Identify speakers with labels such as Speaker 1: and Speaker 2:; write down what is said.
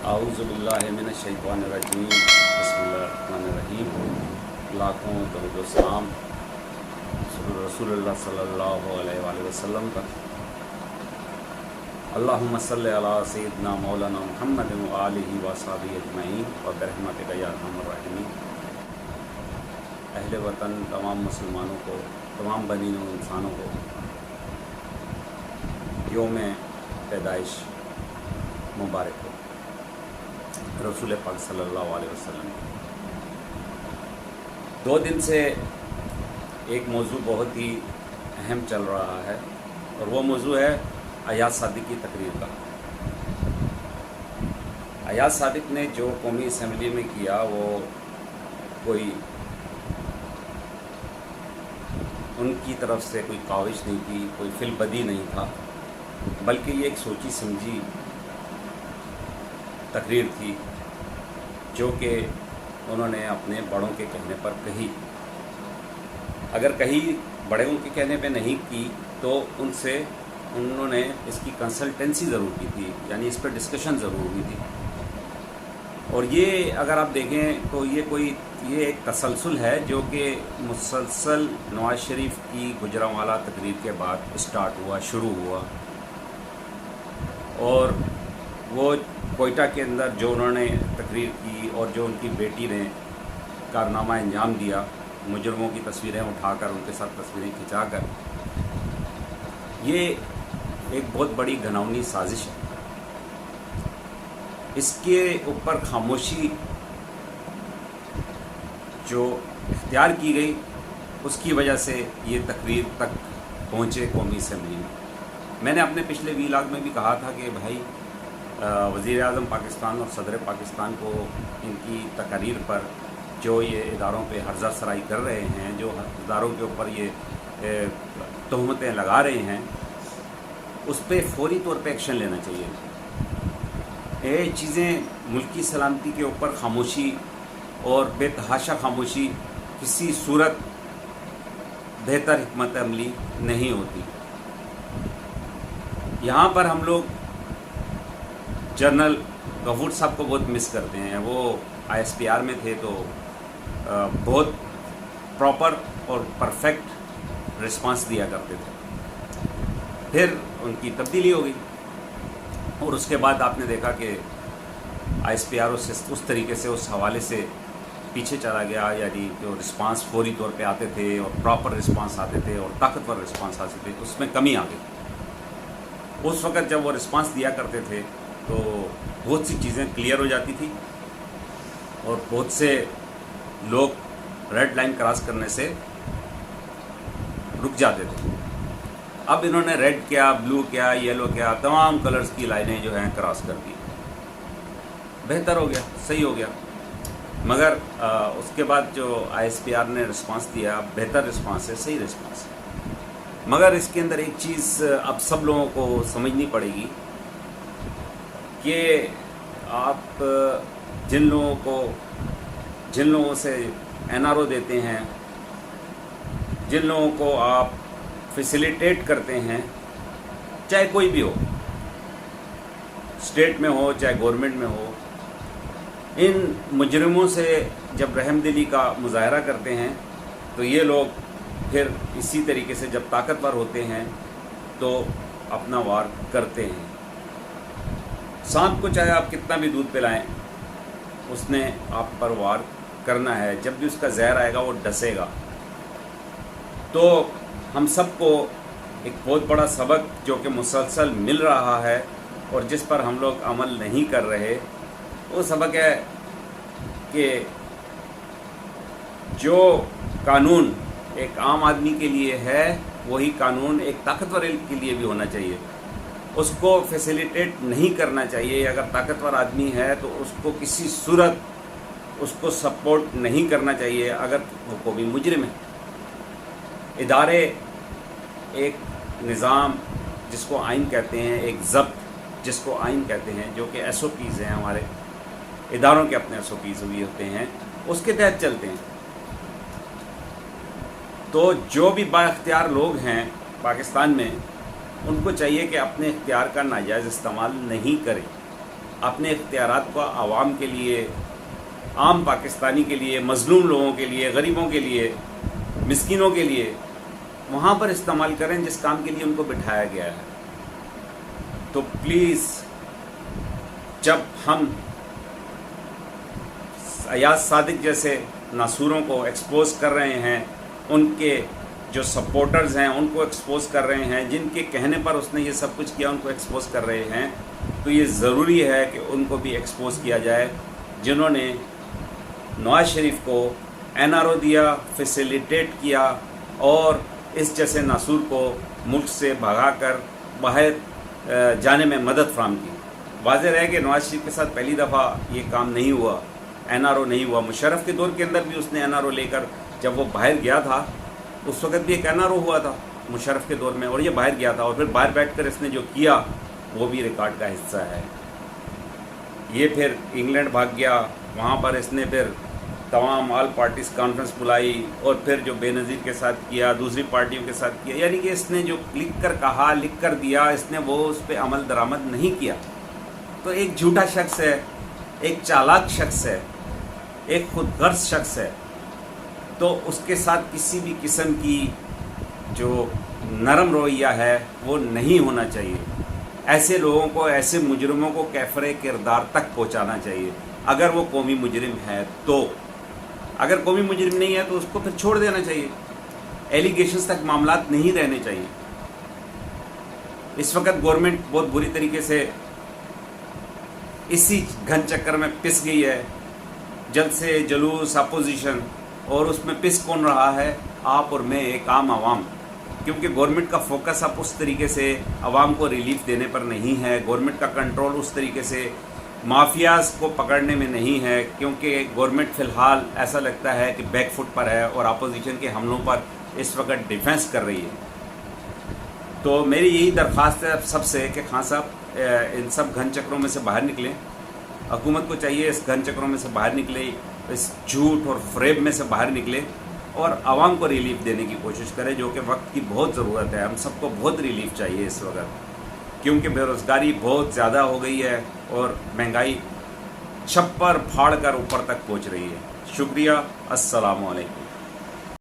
Speaker 1: आऊज़ुबिल्लाहि मिनश्शैतानिर्रजीम बिस्मिल्लाहिर्रहमानिर्रहीम। लाखों दरूद व सलाम रसूलुल्लाह सल्लल्लाहु अलैहि वसल्लम पर। अल्लाहुम्मा सल्लि अला सय्यिदिना मौलाना मुहम्मद व आलिहि व असहाबिहि अजमईन व बिरहमतिका या अरहमर राहिमीन। अहले वतन तमाम मुसलमानों को, तमाम बनीन व इंसानों को यौम पैदाइश मुबारक हो रसूल पाक सल्लल्लाहु अलैहि वसल्लम। 2 दिन से एक मौजू बहुत ही अहम चल रहा है और वो मौजू है अयाज सादिक की तकरीर का। अयाज सादिक ने जो कौमी असम्बली में किया वो कोई उनकी तरफ से कोई काविश नहीं थी, कोई फिलबदी नहीं था, बल्कि ये एक सोची समझी तकरीर थी जो कि उन्होंने अपने बड़ों के कहने पर कही। अगर कहीं बड़ों के कहने पे नहीं की तो उन्होंने इसकी कंसल्टेंसी ज़रूर की थी, यानी इस पर डिस्कशन ज़रूर हुई थी। और ये अगर आप देखें तो ये एक तसलसल है जो कि मुसलसल नवाज शरीफ की गुजरांवाला तकरीर के बाद शुरू हुआ। और वो कोयटा के अंदर जो उन्होंने तकरीर की और जो उनकी बेटी ने कारनामा अंजाम दिया, मुजरमों की तस्वीरें उठाकर, उनके साथ तस्वीरें खिंचाकर, ये एक बहुत बड़ी घिनौनी साजिश है। इसके ऊपर खामोशी जो इख्तियार की गई उसकी वजह से ये तकरीर तक पहुँचे कौमी असम्बली में। मैंने अपने पिछले वीलाग में भी कहा था कि भाई वज़ीर आज़म पाकिस्तान और सदर पाकिस्तान को इनकी तकरीर पर जो ये इदारों पे हर्जा सराई कर रहे हैं, जो इदारों के ऊपर ये तहमतें लगा रहे हैं, उस पर फौरी तौर पे एक्शन लेना चाहिए। ये चीज़ें मुल्की सलामती के ऊपर खामोशी और बेतहाशा खामोशी किसी सूरत बेहतर हिकमत अमली नहीं होती। यहाँ पर हम लोग जनरल गफूर साहब को बहुत मिस करते हैं। वो ISPR में थे तो बहुत प्रॉपर और परफेक्ट रिस्पांस दिया करते थे। फिर उनकी तब्दीली हो गई और उसके बाद आपने देखा कि ISPR उस तरीके से, उस हवाले से पीछे चला गया, यानी जो रिस्पांस फौरी तौर पे आते थे और प्रॉपर रिस्पांस आते थे और ताकतवर रिस्पांस आते थे, उसमें कमी आ गई। उस वक़्त जब वो रिस्पांस दिया करते थे तो बहुत सी चीज़ें क्लियर हो जाती थी और बहुत से लोग रेड लाइन क्रॉस करने से रुक जाते थे। अब इन्होंने रेड क्या, ब्लू क्या, येलो क्या, तमाम कलर्स की लाइनें जो हैं क्रॉस कर दी। बेहतर हो गया, सही हो गया। मगर उसके बाद जो ISPR ने रिस्पांस दिया, बेहतर रिस्पांस है, सही रिस्पांस है। मगर इसके अंदर एक चीज़ अब सब लोगों को समझनी पड़ेगी कि आप जिन लोगों से NRO देते हैं, जिन लोगों को आप फैसिलिटेट करते हैं, चाहे कोई भी हो, स्टेट में हो चाहे गवर्नमेंट में हो, इन मुजरिमों से जब रहमदिली का मुजाहरा करते हैं तो ये लोग फिर इसी तरीके से जब ताकतवर होते हैं तो अपना वार करते हैं। सांप को चाहे आप कितना भी दूध पिलाएं, उसने आप पर वार करना है। जब भी उसका जहर आएगा वो डसेगा। तो हम सबको एक बहुत बड़ा सबक जो कि मुसलसल मिल रहा है और जिस पर हम लोग अमल नहीं कर रहे, वो सबक है कि जो कानून एक आम आदमी के लिए है वही कानून एक ताकतवर के लिए भी होना चाहिए। उसको फैसिलिटेट नहीं करना चाहिए। अगर ताकतवर आदमी है तो उसको किसी सूरत उसको सपोर्ट नहीं करना चाहिए अगर वो कोई भी मुजरिम है। इदारे एक निज़ाम जिसको आइन कहते हैं, एक ज़ब्त जिसको आइन कहते हैं, जो कि SOPs हैं, हमारे इदारों के अपने SOPs हुए होते हैं, उसके तहत चलते हैं। तो जो भी बाइख्तियार लोग हैं पाकिस्तान में, उनको चाहिए कि अपने इख्तियार का नाजायज़ इस्तेमाल नहीं करें। اپنے اختیارات کو عوام کے لیے، عام پاکستانی کے لیے، مظلوم لوگوں کے لیے، غریبوں کے لیے، مسکینوں کے لیے وہاں پر استعمال کریں جس کام کے لیے ان کو بٹھایا گیا ہے۔ تو پلیز جب ہم ایاز صادق جیسے ناسوروں کو ایکسپوز کر رہے ہیں، ان کے جو سپورٹرز ہیں ان کو ایکسپوز کر رہے ہیں، جن کے کہنے پر اس نے یہ سب کچھ کیا ان کو ایکسپوز کر رہے ہیں، تو یہ ضروری ہے کہ ان کو بھی ایکسپوز کیا جائے جنہوں نے نواز شریف کو NRO دیا، فیسیلیٹیٹ کیا اور اس جیسے ناسور کو ملک سے بھگا کر باہر جانے میں مدد فراہم کی۔ واضح رہے کہ نواز شریف کے ساتھ پہلی دفعہ یہ کام نہیں ہوا، NRO نہیں ہوا۔ مشرف کے دور کے اندر بھی اس نے NRO لے کر جب وہ باہر گیا تھا اس وقت بھی ایک NRO ہوا تھا مشرف کے دور میں، اور یہ باہر گیا تھا اور پھر باہر بیٹھ کر اس نے جو کیا وہ بھی ریکارڈ کا حصہ ہے۔ یہ پھر انگلینڈ بھاگ گیا، وہاں پر اس نے پھر تمام آل پارٹیز کانفرنس بلائی اور پھر جو بے نظیر کے ساتھ کیا، دوسری پارٹیوں کے ساتھ کیا، یعنی کہ اس نے جو لکھ کر کہا، لکھ کر دیا، اس نے وہ اس پہ عمل درآمد نہیں کیا۔ تو ایک جھوٹا شخص ہے، ایک چالاک شخص ہے، ایک خود غرض شخص ہے، تو اس کے ساتھ کسی بھی قسم کی جو نرم رویہ ہے وہ نہیں ہونا چاہیے۔ ایسے لوگوں کو، ایسے مجرموں کو کیفر کردار تک پہنچانا چاہیے اگر وہ قومی مجرم ہے تو۔ اگر قومی مجرم نہیں ہے تو اس کو پھر چھوڑ دینا چاہیے، ایلیگیشنز تک معاملات نہیں رہنے چاہیے۔ اس وقت گورنمنٹ بہت بری طریقے سے اسی گھن چکر میں پس گئی ہے، جلد سے جلوس، اپوزیشن، اور اس میں پس کون رہا ہے؟ آپ اور میں، ایک عام عوام، کیونکہ گورنمنٹ کا فوکس اب اس طریقے سے عوام کو ریلیف دینے پر نہیں ہے، گورنمنٹ کا کنٹرول اس طریقے سے مافیاز کو پکڑنے میں نہیں ہے، کیونکہ گورنمنٹ فی الحال ایسا لگتا ہے کہ بیک فٹ پر ہے اور اپوزیشن کے حملوں پر اس وقت ڈیفنس کر رہی ہے۔ تو میری یہی درخواست ہے سب سے کہ خان صاحب ان سب گھن چکروں میں سے باہر نکلیں۔ حکومت کو چاہیے اس گھن چکروں میں سے باہر نکلے، اس جھوٹ اور فریب میں سے باہر نکلے اور عوام کو ریلیف دینے کی کوشش کرے، جو کہ وقت کی بہت ضرورت ہے۔ ہم سب کو بہت ریلیف چاہیے اس وقت، کیونکہ بے روزگاری بہت زیادہ ہو گئی ہے اور مہنگائی چھپر پھاڑ کر اوپر تک پہنچ رہی ہے۔ شکریہ، السلام علیکم۔